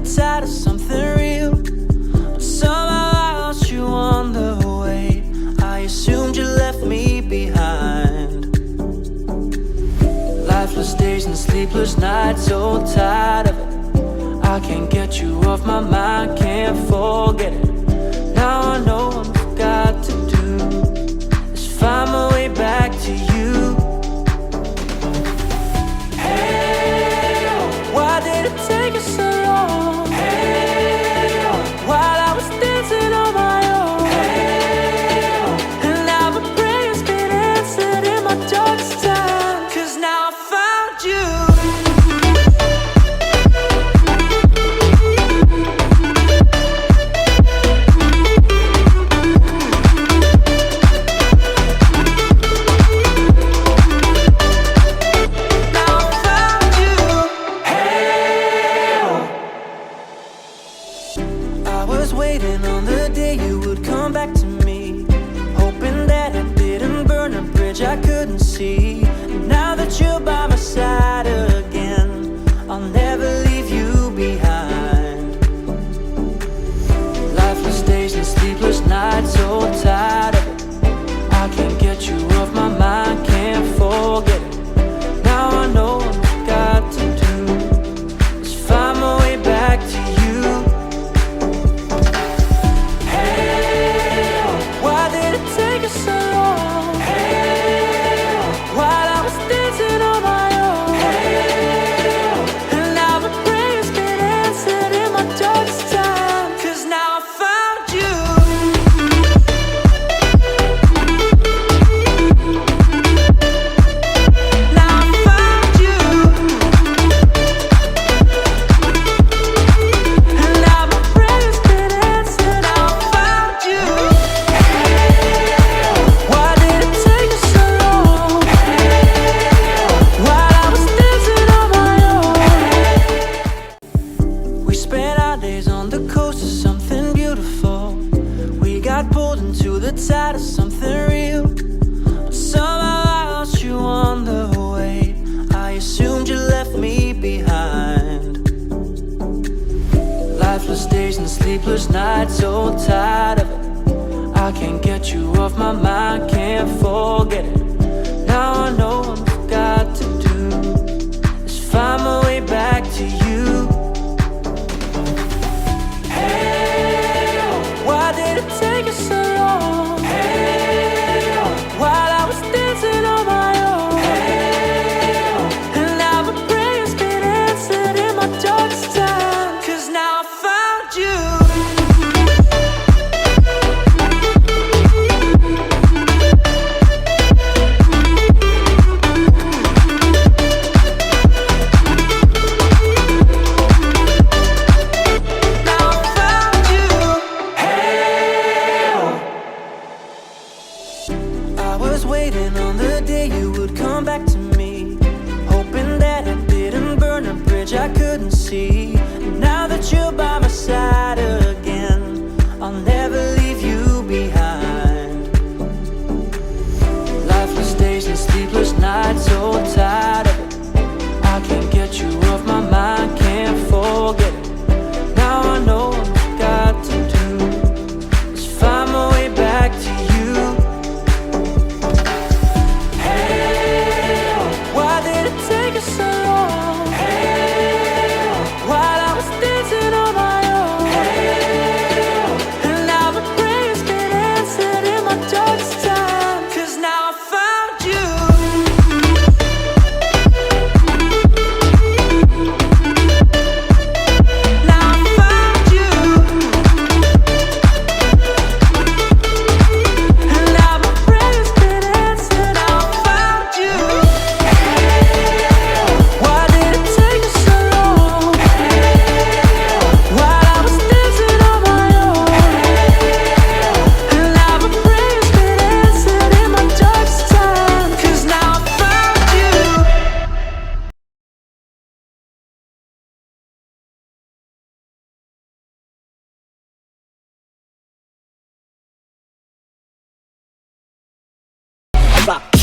the tide of something real, but somehow I lost you on the way. I assumed you left me behind. Lifeless days and sleepless nights, so tired of it. I can't get you off my mind, can't forget it. Now I know what I've got to do is find my way back to you. Hey, why did it take us so long? Hey, while I was dancing on my own. Hey, and now my prayers been answered in my darkest time, 'cause now I found you. Waiting on the day you would come back to me, hoping that I didn't burn a bridge I couldn't see. Now that you're by my side again, I'll never leave you behind. Lifeless days and sleepless nights, so tired of it. I can't get you off my mind, can't forget it. Now I know what I've got to do is find my way back to you. Take us so long. Hey, while I was dancing on my own. Hey, and now my prayers been answered in my darkest time, 'cause now I found you. Now I found you. And now my prayers been answered. Now I found you. Pulled into the tide of something real, but somehow I lost you on the way. I assumed you left me behind. Lifeless days and sleepless nights, so tired of it. I can't get you off my mind, can't forget it. Now I know what I've got to do is find my way back to you. Why did it take us so long? Hey, while I was dancing on my own. Hey, and now my prayers been answered in my darkest time, 'cause now I found you. Waiting on the day you would come back to me, hoping that I didn't burn a bridge I couldn't see. Now that you're by my side again, I'll never leave you behind. Lifeless days and sleepless nights, so tired of it. I can't get you off my mind, can't forget it. Now I know what I've got to do is find my way back to you. Take us so long. Hey, while I was dancing on my own. Hey, and now my prayers been answered in my darkest time, 'cause now I found you. Now I found you. And now my prayers been answered. Now I found you. Bop.